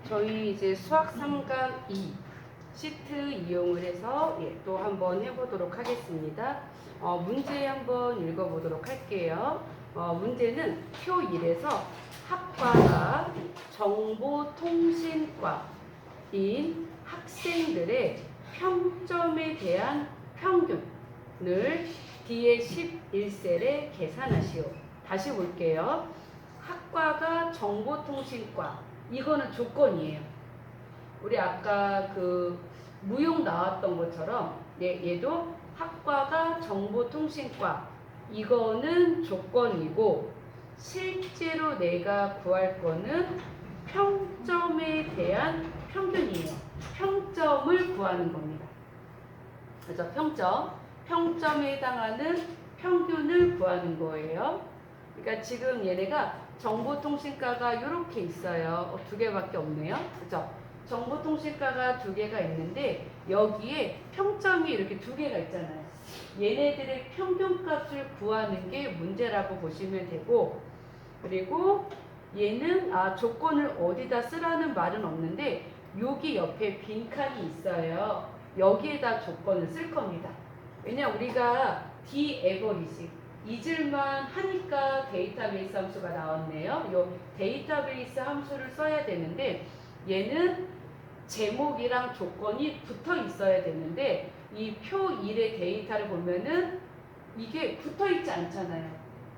저희 이제 수학 3강 2 시트 이용을 해서 또 한번 해보도록 하겠습니다. 문제 한번 읽어보도록 할게요. 문제는 표 1에서 학과가 정보통신과인 학생들의 평점에 대한 평균을 D의 11셀에 계산하시오. 다시 볼게요. 학과가 정보통신과, 이거는 조건이에요. 우리 아까 그 무용 나왔던 것처럼 얘도 학과가 정보통신과, 이거는 조건이고, 실제로 내가 구할 거는 평점에 대한 평균이에요. 평점을 구하는 겁니다. 그래서 평점에 해당하는 평균을 구하는 거예요. 그러니까 지금 얘네가 정보통신과가 이렇게 있어요. 두 개밖에 없네요. 그죠? 정보통신과가 두 개가 있는데 여기에 평점이 이렇게 두 개가 있잖아요. 얘네들의 평균값을 구하는 게 문제라고 보시면 되고, 그리고 얘는 조건을 어디다 쓰라는 말은 없는데 여기 옆에 빈칸이 있어요. 여기에다 조건을 쓸 겁니다. 왜냐 우리가 D-에버리지 잊을만 하니까 데이터베이스 함수가 나왔네요. 이 데이터베이스 함수를 써야 되는데 얘는 제목이랑 조건이 붙어 있어야 되는데 이 표 1의 데이터를 보면은 이게 붙어 있지 않잖아요.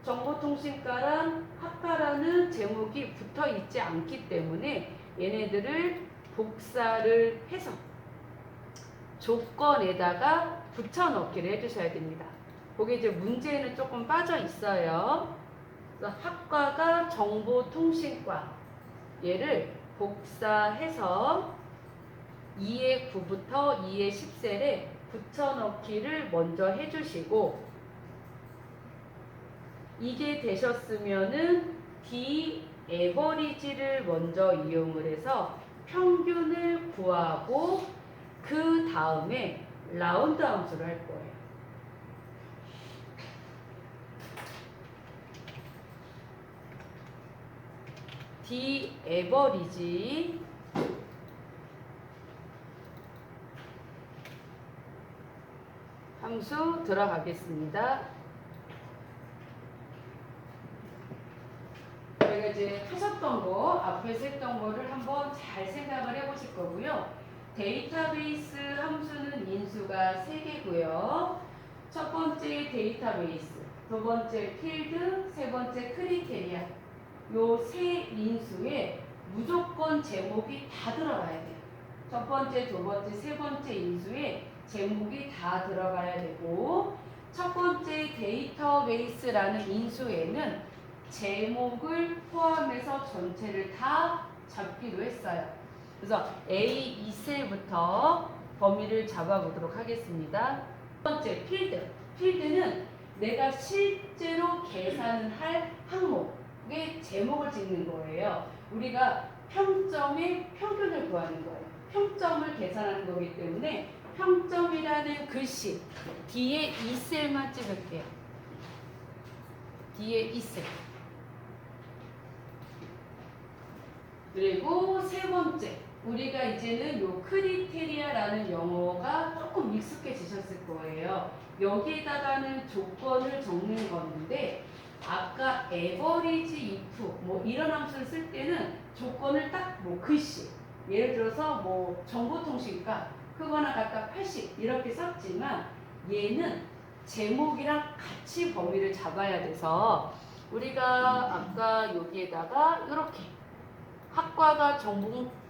정보통신과랑 학과라는 제목이 붙어 있지 않기 때문에 얘네들을 복사를 해서 조건에다가 붙여넣기를 해주셔야 됩니다. 거기 이제 문제는 조금 빠져 있어요. 그래서 학과가 정보통신과, 얘를 복사해서 2의 9부터 2의 10셀에 붙여넣기를 먼저 해주시고, 이게 되셨으면은 D 에버리지를 먼저 이용을 해서 평균을 구하고 그 다음에 라운드 함수를 할 거예요. D 에버리지 함수 들어가겠습니다. 저희가 이제 하셨던 거, 앞에서 했던 거를 한번 잘 생각을 해보실 거고요. 데이터베이스 함수는 인수가 3개고요. 첫 번째 데이터베이스, 두 번째 필드, 세 번째 크리테리아. 요 세 인수에 무조건 제목이 다 들어가야 돼요. 첫 번째, 두 번째, 세 번째 인수에 제목이 다 들어가야 되고, 첫 번째 데이터베이스라는 인수에는 제목을 포함해서 전체를 다 잡기로 했어요. 그래서 A 2셀부터 범위를 잡아보도록 하겠습니다. 첫 번째 필드. 필드는 내가 실제로 계산을 할 항목의 제목을 짓는 거예요. 우리가 평점의 평균을 구하는 거예요. 평점을 계산하는 거기 때문에 평점이라는 글씨 뒤에 2셀만 찍을게요. 뒤에 2셀. 그리고 세 번째, 우리가 이제는 요 크리테리아라는 영어가 조금 익숙해지셨을 거예요. 여기에다가는 조건을 적는 건데, 아까 에버리지 if 뭐 이런 함수를 쓸 때는 조건을 딱 뭐 글씨, 예를 들어서 뭐 정보통신과 크거나 같다 80 이렇게 썼지만, 얘는 제목이랑 같이 범위를 잡아야 돼서 우리가 아까 여기에다가 이렇게 학과가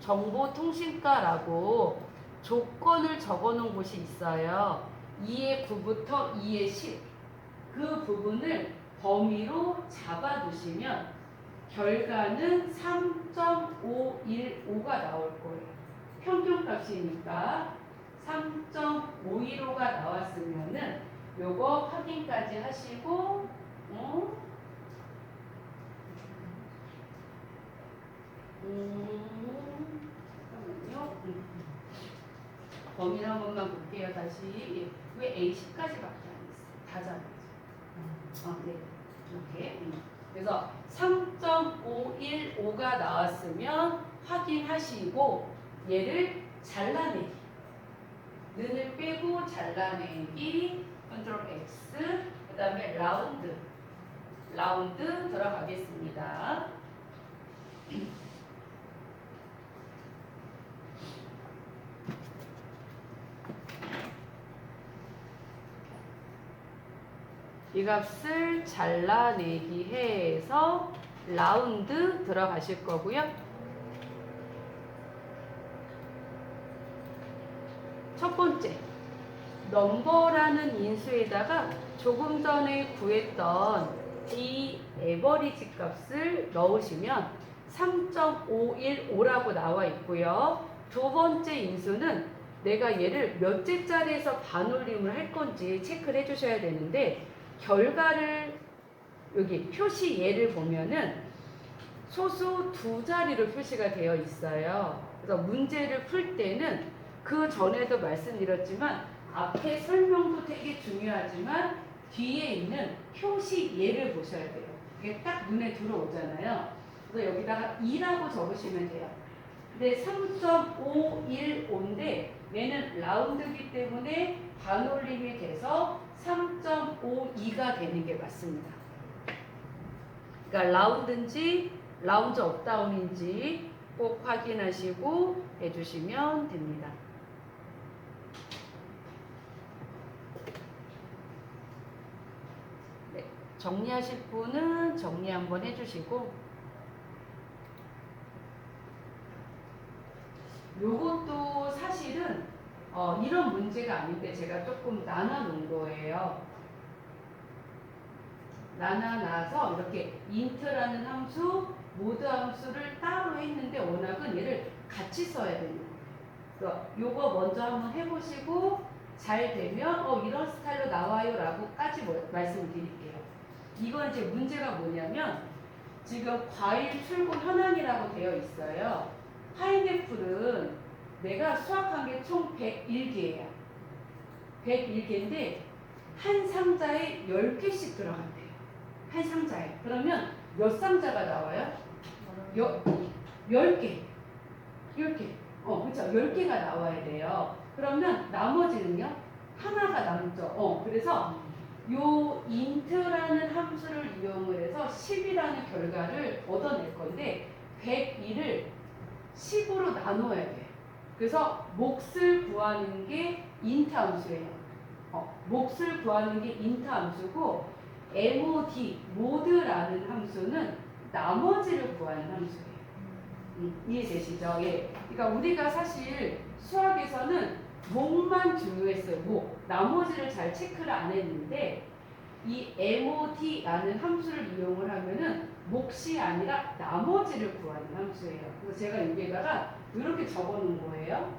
정보통신과라고 조건을 적어놓은 곳이 있어요. 2의 9부터 2의 10. 그 부분을 범위로 잡아두시면 결과는 3.515가 나올 거예요. 평균값이니까 3.515가 나왔으면은 요거 확인까지 하시고, 잠깐만요. 범위를 한 번만 볼게요. 다시. 왜 A10까지밖에 안 했어요? 다 잡았죠. 네. 이렇게. 그래서 3.515가 나왔으면 확인하시고 얘를 잘라내기. 는을 빼고 잘라내기. 컨트롤 X. 그 다음에 라운드. 라운드 들어가겠습니다. 이 값을 잘라내기 해서 라운드 들어가실 거고요. 첫 번째, 넘버라는 인수에다가 조금 전에 구했던 D 에버리지 값을 넣으시면 3.515라고 나와 있고요. 두 번째 인수는 내가 얘를 몇째짜리에서 반올림을 할 건지 체크를 해주셔야 되는데, 결과를 여기 표시 예를 보면은 소수 두 자리로 표시가 되어 있어요. 그래서 문제를 풀 때는 그 전에도 말씀드렸지만 앞에 설명도 되게 중요하지만 뒤에 있는 표시 예를 보셔야 돼요. 이게 딱 눈에 들어오잖아요. 그래서 여기다가 2라고 적으시면 돼요. 근데 3.515인데 얘는 라운드이기 때문에 반올림이 돼서 3.52가 되는 게 맞습니다. 그러니까 라운드인지 라운드 업다운인지 꼭 확인하시고 해주시면 됩니다. 네, 정리하실 분은 정리 한번 해주시고, 요것도 사실은 이런 문제가 아닌데 제가 조금 나눠 놓은 거예요. 나눠놔서 이렇게 int라는 함수, 모드 함수를 따로 했는데 워낙은 얘를 같이 써야 되는 거예요. 그래서 요거 먼저 한번 해보시고 잘 되면 이런 스타일로 나와요 라고까지 말씀드릴게요. 이건 이제 문제가 뭐냐면 지금 과일 출고 현황이라고 되어 있어요. 파인애플은 내가 수확한 게 총 101개예요. 101개인데 한 상자에 10개씩 들어간대요. 한 상자에. 그러면 몇 상자가 나와요? 10개. 10개. 그렇죠. 10개가 나와야 돼요. 그러면 나머지는요? 하나가 남죠. 그래서 요 int라는 함수를 이용을 해서 10이라는 결과를 얻어낼 건데 101을 10으로 나눠야 돼요. 그래서 몫을 구하는 게 int 함수예요. 몫을 구하는 게 int 함수고 mod, 모드라는 함수는 나머지를 구하는 함수예요. 이해되시죠? 예. 그러니까 우리가 사실 수학에서는 목만 중요했어요. 목. 나머지를 잘 체크를 안 했는데 이 mod라는 함수를 이용을 하면은 몫이 아니라 나머지를 구하는 함수예요. 그래서 제가 여기에다가 이렇게 적어 놓은 거예요.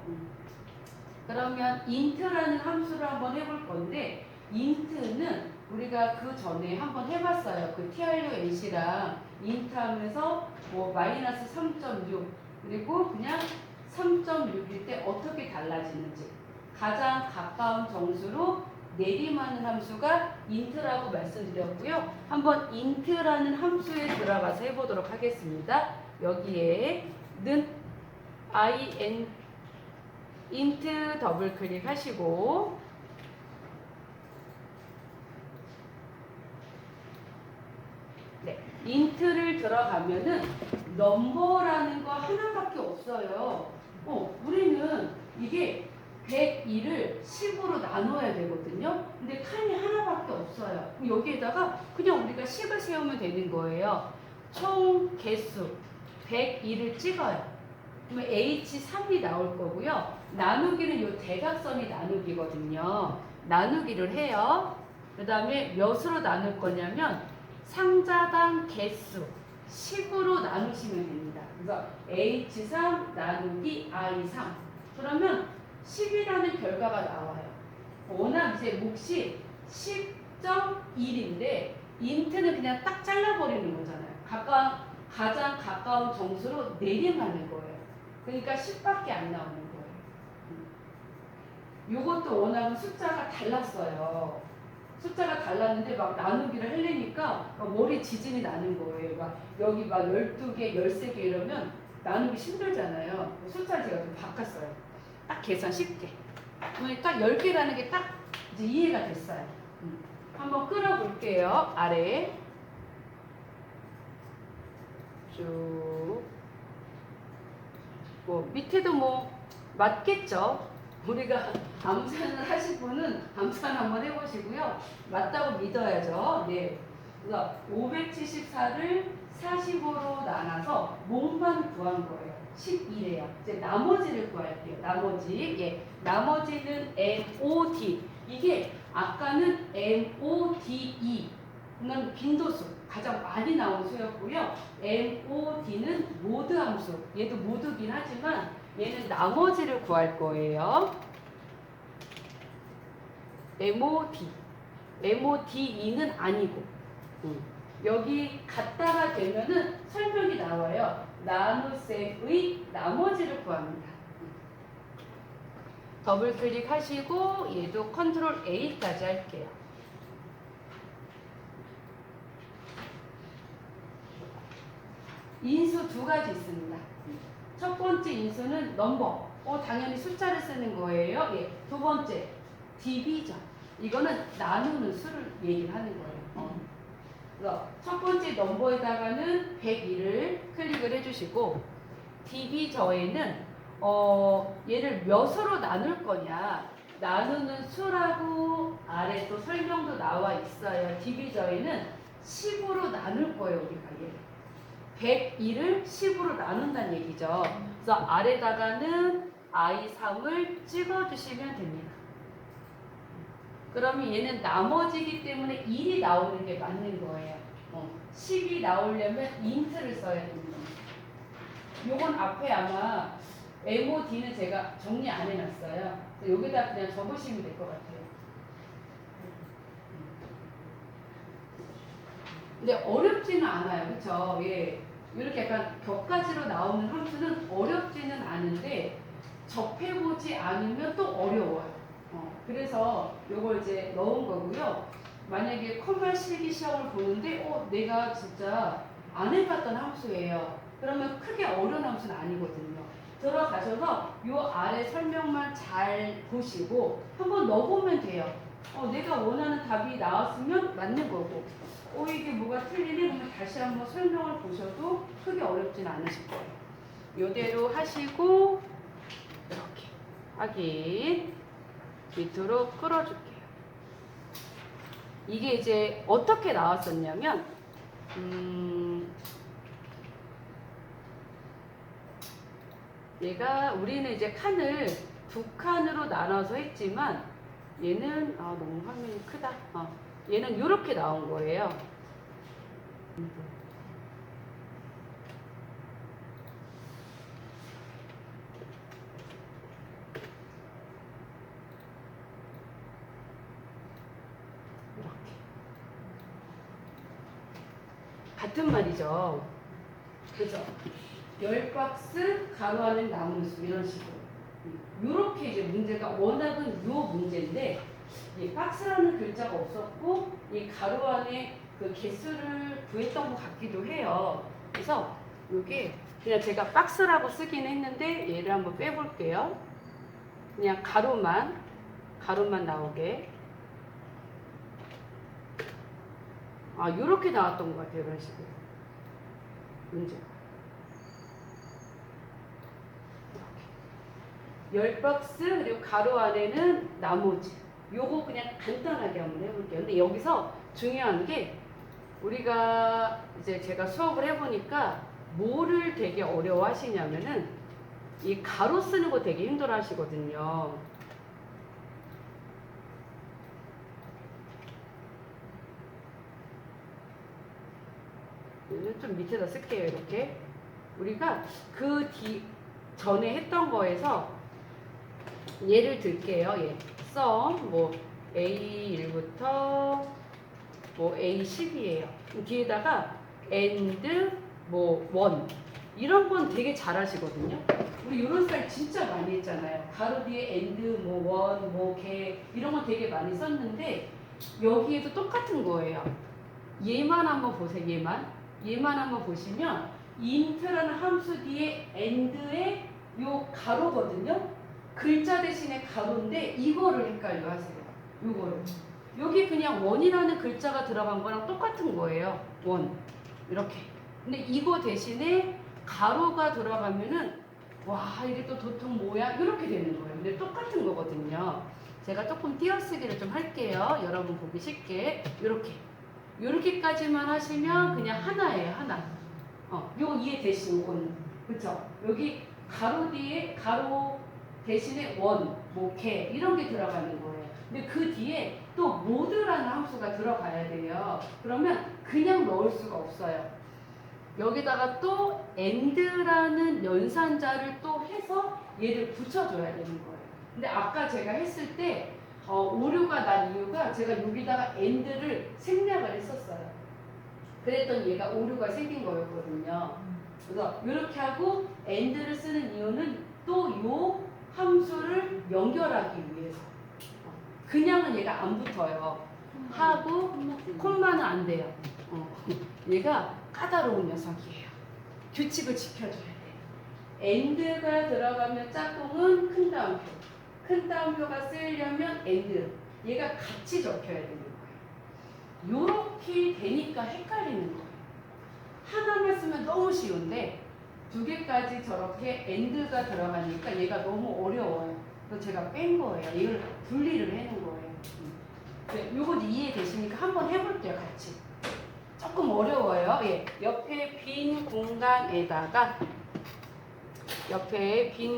그러면 int라는 함수를 한번 해볼 건데 int는 우리가 그 전에 한번 해봤어요. 그 TRUNC랑 int 하면서 뭐 마이너스 3.6 그리고 그냥 3.6일 때 어떻게 달라지는지 가장 가까운 정수로 내림하는 함수가 int라고 말씀드렸고요. 한번 int라는 함수에 들어가서 해보도록 하겠습니다. 여기에 는 int 더블 클릭하시고 네, int를 들어가면은 넘버라는 거 하나밖에 없어요. 우리는 이게 101을 10으로 나눠야 되거든요. 근데 칸이 하나밖에 없어요. 그럼 여기에다가 그냥 우리가 10을 세우면 되는 거예요. 총 개수 101을 찍어요. 그러면 H3이 나올 거고요. 나누기는 이 대각선이 나누기거든요. 나누기를 해요. 그 다음에 몇으로 나눌 거냐면 상자당 개수 10으로 나누시면 됩니다. 그래서 H3 나누기 I3 그러면 10이라는 결과가 나와요. 워낙 이제 몫이 10.1인데 int는 그냥 딱 잘라버리는 거잖아요. 가장 가까운 정수로 내림하는 거예요. 그러니까 10밖에 안 나오는 거예요. 요것도 워낙 숫자가 달랐어요. 숫자가 달랐는데 막 나누기를 하려니까 막 머리 지진이 나는 거예요. 막 여기 막 12개, 13개 이러면 나누기 힘들잖아요. 숫자를 제가 좀 바꿨어요. 딱 계산 쉽게. 딱 10개라는 게 딱 이제 이해가 됐어요. 한번 끌어볼게요. 아래 쭉. 뭐 밑에도 뭐 맞겠죠. 우리가 암산을 하실 분은 암산 한번 해보시고요. 맞다고 믿어야죠. 네. 그래서 574를 45로 나눠서 몸만 구한 거예요. 11이에요. 이제 나머지를 구할게요. 나머지. 예. 나머지는 MOD. 이게 아까는 MODE. 는 빈도수. 가장 많이 나온 수였고요. MOD는 모드 함수. 얘도 모드긴 하지만 얘는 나머지를 구할 거예요. MOD. MODE는 아니고. 여기 갖다가 되면은 설명이 나와요. 나눗셈의 나머지를 구합니다. 더블 클릭하시고 얘도 컨트롤 A까지 할게요. 인수 두 가지 있습니다. 첫 번째 인수는 넘버. 당연히 숫자를 쓰는 거예요. 예. 두 번째, 디비전. 이거는 나누는 수를 얘기를 하는 거예요. 그래서 첫 번째 넘버에다가는 102를 클릭을 해주시고, 디비저에는 얘를 몇으로 나눌 거냐. 나누는 수라고 아래 또 설명도 나와 있어요. 디비저에는 10으로 나눌 거예요, 우리가 얘를. 102를 10으로 나눈다는 얘기죠. 그래서 아래다가는 I3을 찍어주시면 됩니다. 그러면 얘는 나머지이기 때문에 1이 나오는 게 맞는 거예요. 10이 나오려면 인트를 써야 됩니다. 요건 앞에 아마 MOD는 제가 정리 안 해놨어요. 여기다 그냥 적으시면 될 것 같아요. 근데 어렵지는 않아요. 그쵸? 예. 이렇게 약간 격가지로 나오는 함수는 어렵지는 않은데 접해보지 않으면 또 어려워요. 그래서 요걸 이제 넣은 거고요. 만약에 컴마 실기 시험을 보는데 내가 진짜 안 해봤던 함수예요. 그러면 크게 어려운 함수는 아니거든요. 들어가셔서 요 아래 설명만 잘 보시고 한번 넣어보면 돼요. 내가 원하는 답이 나왔으면 맞는 거고 이게 뭐가 틀리네? 그러면 다시 한번 설명을 보셔도 크게 어렵진 않으실 거예요. 요대로 하시고 이렇게 확인 밑으로 끌어줄게요. 이게 이제 어떻게 나왔었냐면 우리는 이제 칸을 두 칸으로 나눠서 했지만 얘는 너무 화면이 크다. 얘는 이렇게 나온 거예요. 이렇게. 같은 말이죠. 그죠? 10박스 가로 안에 남은 수 이런 식으로. 이렇게 이제 문제가 워낙은 요 문제인데 이 박스라는 글자가 없었고 이 가로 안에 그 개수를 구했던 것 같기도 해요. 그래서 이게 그냥 제가 박스라고 쓰긴 했는데 얘를 한번 빼볼게요. 그냥 가로만 나오게. 이렇게 나왔던 것 같아요. 이런 식으로 문제. 10박스 그리고 가로 안에는 나머지. 요거 그냥 간단하게 한번 해볼게요. 근데 여기서 중요한 게 우리가 이제 제가 수업을 해보니까 뭐를 되게 어려워 하시냐면은 이 가로 쓰는 거 되게 힘들어 하시거든요. 얘는 좀 밑에다 쓸게요. 이렇게. 우리가 그 전에 했던 거에서 예를 들게요. 뭐 A1부터 뭐 A10이에요. 뒤에다가 and 뭐 1 이런 건 되게 잘 하시거든요. 우리 이런 스타일 진짜 많이 했잖아요. 가로 뒤에 and 뭐 1, 뭐 개 이런 건 되게 많이 썼는데 여기에도 똑같은 거예요. 얘만 한번 보세요. 얘만 한번 보시면 int라는 함수 뒤에 and의 요 가로거든요. 글자 대신에 가로인데 이거를 헷갈려 하세요. 요거를. 여기 그냥 원이라는 글자가 들어간 거랑 똑같은 거예요. 원. 이렇게. 근데 이거 대신에 가로가 들어가면은 와 이게 또 도통 뭐야? 이렇게 되는 거예요. 근데 똑같은 거거든요. 제가 조금 띄어쓰기를 좀 할게요. 여러분 보기 쉽게. 요렇게까지만 하시면 그냥 하나예요. 하나. 요거 이해되시고 요거는. 그쵸? 여기 가로 뒤에 가로 대신에 원, 뭐 개 이런 게 들어가는 거예요. 근데 그 뒤에 또 모드라는 함수가 들어가야 돼요. 그러면 그냥 넣을 수가 없어요. 여기다가 또 and라는 연산자를 또 해서 얘를 붙여줘야 되는 거예요. 근데 아까 제가 했을 때 오류가 난 이유가 제가 여기다가 and를 생략을 했었어요. 그랬더니 얘가 오류가 생긴 거였거든요. 그래서 이렇게 하고 and를 쓰는 이유는 또 요 함수를 연결하기 위해서. 그냥은 얘가 안 붙어요. 하고 콤마는 안 돼요. 얘가 까다로운 녀석이에요. 규칙을 지켜줘야 돼. and가 들어가면 짝꿍은 큰 따옴표. 큰 따옴표가 쓰이려면 and. 얘가 같이 적혀야 되는 거예요. 요렇게 되니까 헷갈리는 거예요. 하나만 쓰면 너무 쉬운데 두 개까지 저렇게 and가 들어가니까 얘가 너무 어려워요. 그래서 제가 뺀 거예요. 이걸 분리를 해놓은 거예요. 네, 요거 이해되시니까 한번 해볼게요. 같이. 조금 어려워요. 예, 옆에 빈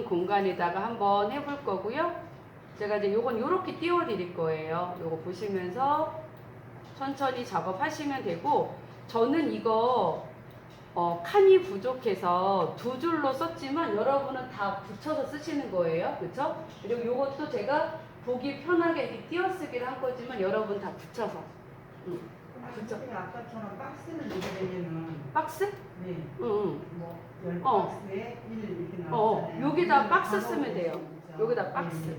공간에다가 한번 해볼 거고요. 제가 이제 요건 요렇게 띄워드릴 거예요. 요거 보시면서 천천히 작업하시면 되고, 저는 이거 칸이 부족해서 두 줄로 썼지만 여러분은 다 붙여서 쓰시는 거예요. 그쵸? 그리고 요것도 제가 보기 편하게 이렇게 띄어쓰기를 한 거지만 여러분 다 붙여서. 그쵸? 아까처럼 박스는 이렇게 되면은 박스? 네. 응. 뭐 10박스에 1 이렇게 나오잖아요. 여기다 박스 가로 쓰면 돼요. 있죠. 여기다 박스. 네.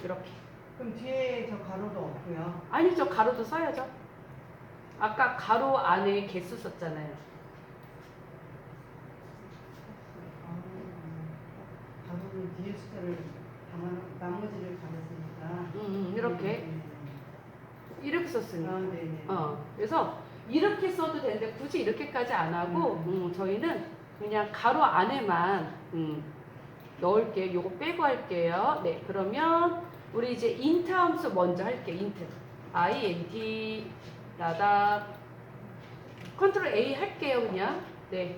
이렇게. 그럼 뒤에 저 가로도 없고요. 아니, 저 가로도 써야죠. 아까 가로 안에 개수 썼잖아요. 가로는 뒤에 숫자를 담아 나머지를 가렸으니까. 이렇게. 이렇게 썼으니까. 아, 네네. 그래서 이렇게 써도 되는데 굳이 이렇게까지 안 하고 저희는 그냥 가로 안에만 넣을게요. 요거 빼고 할게요. 네, 그러면 우리 이제 int 함수 먼저 할게요. int 라다 컨트롤 A 할게요. 그냥. 네,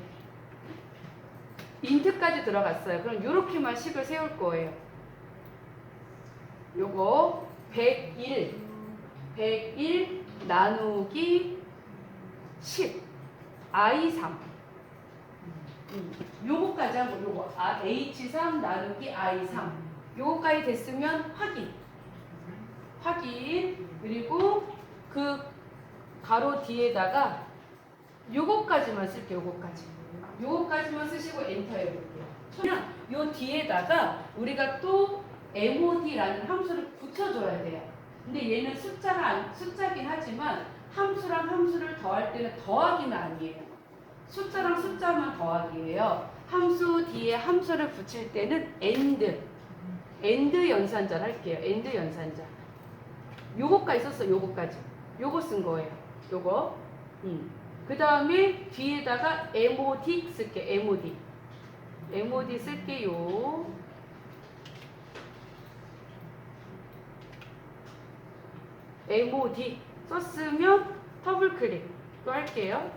int까지 들어갔어요. 그럼 요렇게만 식을 세울 거예요. 요거 101 나누기 10 I3 요거까지 하고 요거 H3 나누기 I3 요거까지 됐으면 확인 그리고 그 가로 뒤에다가 요거까지만 쓸게요. 요거까지만 쓰시고 엔터 해볼게요. 그러면 요 뒤에다가 우리가 또 mod라는 함수를 붙여줘야 돼요. 근데 얘는 숫자긴 하지만 함수랑 함수를 더할 때는 더하기는 아니에요. 숫자랑 숫자만 더하기예요. 함수 뒤에 함수를 붙일 때는 and 연산자를 할게요. and 연산자. 요거까지 썼어. 요거 쓴 거예요. 요거. 그 다음에 뒤에다가 mod 쓸게. mod 쓸게요. mod 썼으면 더블 클릭 또 할게요.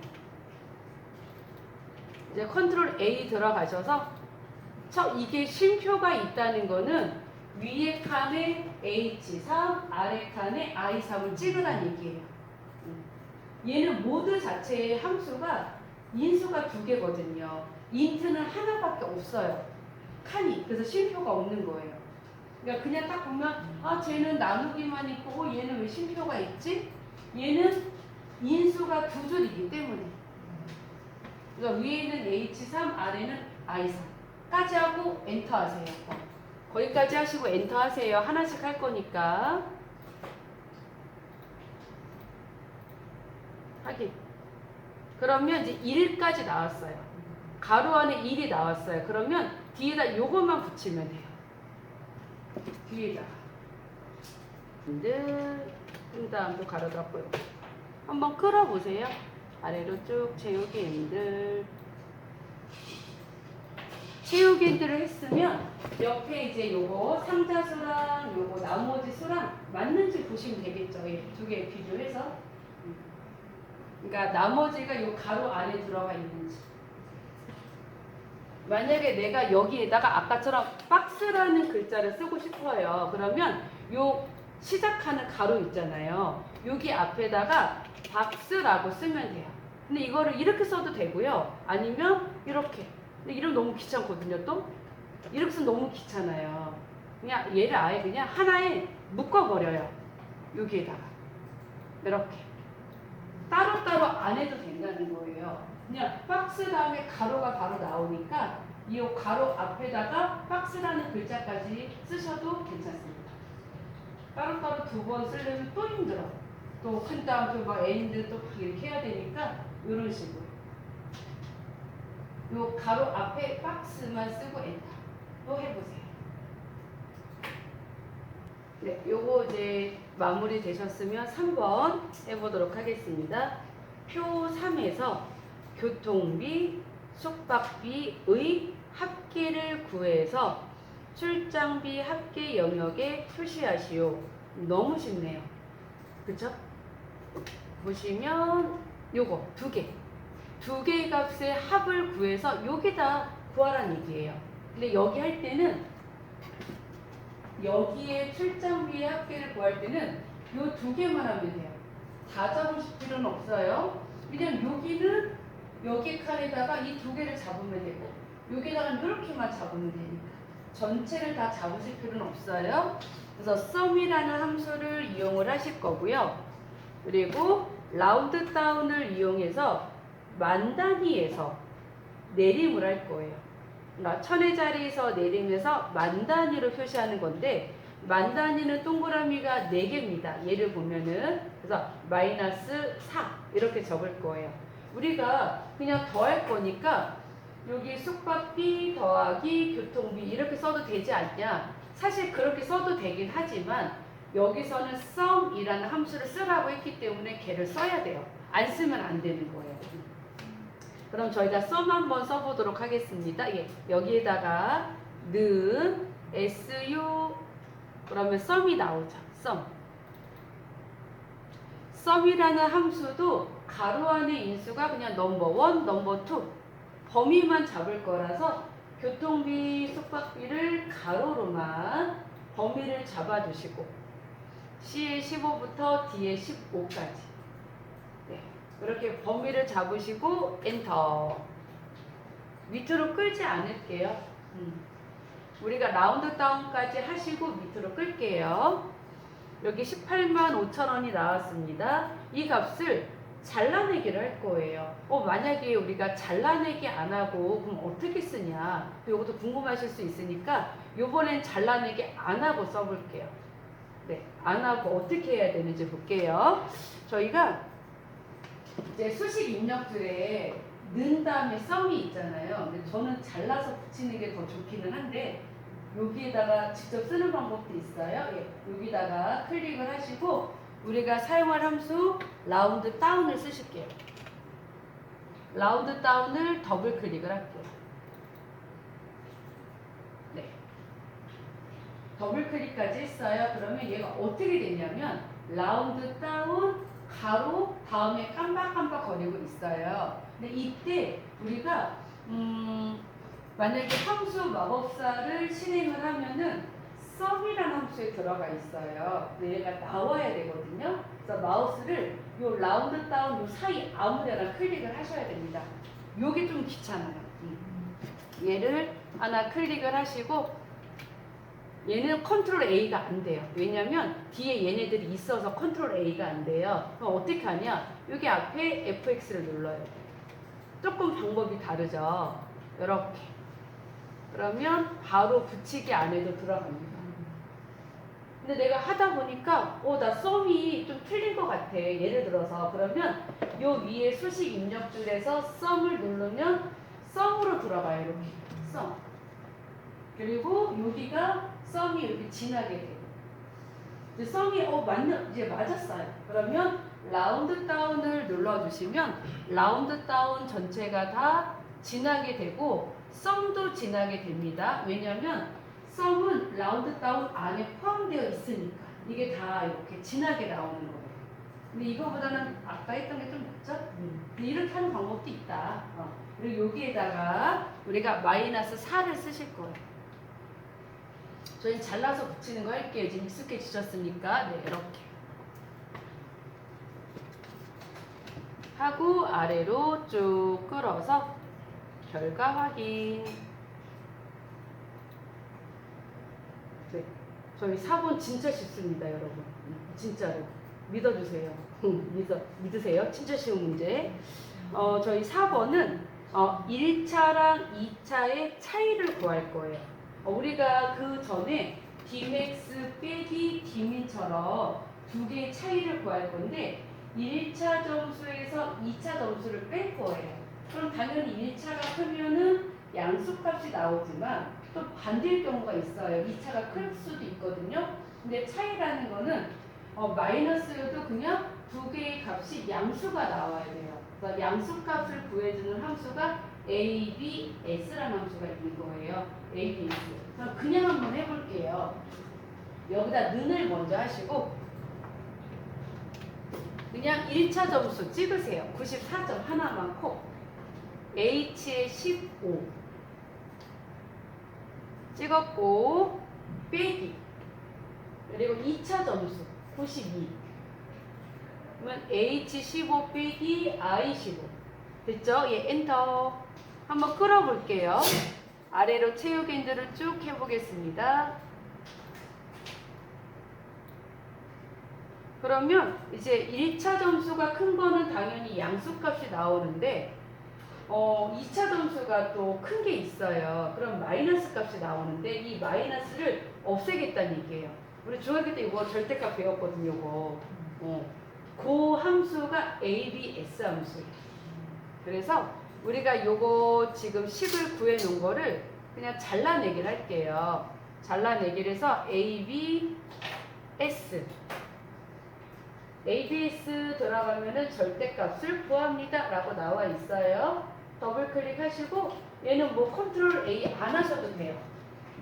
이제 컨트롤 A 들어가셔서 이게 쉼표가 있다는 거는 위에 칸에 H3, 아래 칸에 I3을 찍으란 얘기예요. 얘는 모드 자체의 함수가 인수가 2개거든요. int는 하나밖에 없어요. 칸이. 그래서 쉼표가 없는 거예요. 그러니까 그냥 딱 보면 쟤는 나누기만 있고 얘는 왜 쉼표가 있지? 얘는 인수가 2줄이기 때문에. 그러니까 위에는 H3, 아래는 I3 까지 하고 엔터 하세요. 거기까지 하시고 엔터 하세요. 하나씩 할 거니까. 확인. 그러면 이제 1까지 나왔어요. 가로 안에 1이 나왔어요. 그러면 뒤에다 요것만 붙이면 돼요. 뒤에다가. 그 다음 또 가로 닫고요. 한번 끌어보세요. 아래로 쭉 채우기 힘들. 채우기 힘들을 했으면 옆에 이제 요거 상자수랑 요거 나머지 수랑 맞는지 보시면 되겠죠. 두 개 비교해서. 그러니까 나머지가 요 가로 안에 들어가 있는지. 만약에 내가 여기에다가 아까처럼 박스라는 글자를 쓰고 싶어요. 그러면 요 시작하는 가로 있잖아요. 여기 앞에다가 박스라고 쓰면 돼요. 근데 이거를 이렇게 써도 되고요. 아니면 이렇게. 근데 이러면 너무 귀찮거든요. 또 이렇게 쓰면 너무 귀찮아요. 그냥 얘를 아예 그냥 하나에 묶어버려요. 여기에다가 이렇게 따로따로 안 해도 된다는 거예요. 그냥 박스 다음에 가로가 바로 나오니까 이 가로 앞에다가 박스라는 글자까지 쓰셔도 괜찮습니다. 따로따로 두 번 쓰려면 또 힘들어. 또 큰 다음 막 엔드 또 이렇게 해야 되니까 이런 식으로. 요 가로 앞에 박스만 쓰고 엔터. 또 해보세요. 네, 요거 이제 마무리 되셨으면 3번 해보도록 하겠습니다. 표 3에서 교통비, 숙박비의 합계를 구해서 출장비 합계 영역에 표시하시오. 너무 쉽네요. 그쵸? 보시면 요거 두 개의 값의 합을 구해서 여기다 구하라는 얘기예요. 근데 여기 할 때는 여기에 출장비의 합계를 구할 때는 요 두 개만 하면 돼요. 다 잡으실 필요는 없어요. 그냥 여기는 여기 칸에다가 이 두 개를 잡으면 되고 여기다가 이렇게만 잡으면 되니까 전체를 다 잡으실 필요는 없어요. 그래서 sum이라는 함수를 이용을 하실 거고요. 그리고 라운드 다운을 이용해서 만 단위에서 내림을 할 거예요. 그러니까 천의 자리에서 내림해서 만 단위로 표시하는 건데 만 단위는 동그라미가 4개입니다. 얘를 보면은 그래서 마이너스 4 이렇게 적을 거예요. 우리가 그냥 더할 거니까 여기 숙박비 더하기 교통비 이렇게 써도 되지 않냐? 사실 그렇게 써도 되긴 하지만 여기서는 sum이라는 함수를 쓰라고 했기 때문에 걔를 써야 돼요. 안 쓰면 안 되는 거예요. 그럼 저희가 sum 한번 써보도록 하겠습니다. 예, 여기에다가 는 su 그러면 sum이 나오죠. sum이라는 함수도 가로 안의 인수가 그냥 넘버 1, 넘버 2 범위만 잡을 거라서 교통비, 숙박비를 가로로만 범위를 잡아주시고 C의 15부터 D의 15까지 네, 이렇게 범위를 잡으시고 엔터. 밑으로 끌지 않을게요. 우리가 라운드 다운까지 하시고 밑으로 끌게요. 여기 185,000원이 나왔습니다. 이 값을 잘라내기를 할 거예요. 만약에 우리가 잘라내기 안 하고 그럼 어떻게 쓰냐? 이것도 궁금하실 수 있으니까 요번엔 잘라내기 안 하고 써볼게요. 네, 안 하고 어떻게 해야 되는지 볼게요. 저희가 이제 수식 입력줄에 는 다음에 sum이 있잖아요. 근데 저는 잘라서 붙이는 게 더 좋기는 한데 여기에다가 직접 쓰는 방법도 있어요. 예, 여기다가 클릭을 하시고 우리가 사용할 함수 라운드 다운을 쓰실게요. 라운드 다운을 더블 클릭을 할게요. 네. 더블 클릭까지 했어요. 그러면 얘가 어떻게 되냐면 라운드 다운 가로 다음에 깜박깜박 거리고 있어요. 근데 이때 우리가 만약에 함수 마법사를 실행을 하면은 sum이라는 함수에 들어가 있어요. 근데 얘가 나와야 되거든요. 그래서 마우스를 요 라운드 다운 요 사이 아무데나 클릭을 하셔야 됩니다. 요게 좀 귀찮아요. 얘를 하나 클릭을 하시고 얘는 컨트롤 A가 안 돼요. 왜냐면 뒤에 얘네들이 있어서 컨트롤 A가 안 돼요. 그럼 어떻게 하냐? 여기 앞에 FX를 눌러요. 조금 방법이 다르죠. 이렇게. 그러면 바로 붙이기 안 해도 들어갑니다. 근데 내가 하다 보니까 나 sum이 좀 틀린 것 같아. 예를 들어서 그러면 요 위에 수식 입력줄에서 썸을 누르면 썸으로 들어가요. 이렇게 썸. 그리고 여기가 썸이 이렇게 지나게 돼요. 이제 썸이 이제 맞았어요. 그러면 라운드 다운을 눌러주시면 라운드 다운 전체가 다 지나게 되고 썸도 지나게 됩니다. 왜냐면 썸은 라운드 다운 안에 포함되어 있으니까 이게 다 이렇게 지나게 나오는 거예요. 근데 이거보다는 아까 했던 게 좀 낫죠? 근데 이렇게 하는 방법도 있다. 그리고 여기에다가 우리가 마이너스 4를 쓰실 거예요. 저희 잘라서 붙이는 거 할게요. 이제 익숙해지셨으니까. 네, 이렇게. 하고 아래로 쭉 끌어서 결과 확인. 네, 저희 4번 진짜 쉽습니다, 여러분. 진짜로. 믿어주세요. 믿으세요. 진짜 쉬운 문제. 저희 4번은 1차랑 2차의 차이를 구할 거예요. 우리가 그 전에 Dmax 빼기 Dmin처럼 두 개의 차이를 구할 건데 1차 점수에서 2차 점수를 뺄 거예요. 그럼 당연히 1차가 크면은 양수값이 나오지만 또 반대일 경우가 있어요. 2차가 클 수도 있거든요. 근데 차이라는 거는 마이너스여도 그냥 두 개의 값이 양수가 나와야 돼요. 그래서 양수값을 구해주는 함수가 ABS라는 함수가 있는 거예요. ABS. 그냥 한번 해볼게요. 여기다 는을 먼저 하시고 그냥 1차 점수 찍으세요. 94점 하나만 콕. H에 15 찍었고 빼기 그리고 2차 점수 92 그러면 H15 빼기 I15 됐죠? 예, 엔터. 한번 끌어볼게요. 아래로 채우기들을 쭉 해보겠습니다. 그러면 이제 1차 점수가 큰 거는 당연히 양수값이 나오는데 2차 점수가 또 큰 게 있어요. 그럼 마이너스 값이 나오는데 이 마이너스를 없애겠다는 얘기예요. 우리 중학교 때 이거 절대값 배웠거든요. 이거. 그 함수가 ABS 함수. 그래서 우리가 요거 지금 식을 구해 놓은 거를 그냥 잘라내기를 할게요. 잘라내기를 해서 ABS 들어가면은 절대값을 구합니다 라고 나와 있어요. 더블 클릭하시고 얘는 뭐 컨트롤 A 안 하셔도 돼요.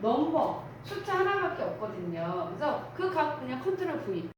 넘버 숫자 하나밖에 없거든요. 그래서 그 값 그냥 컨트롤 V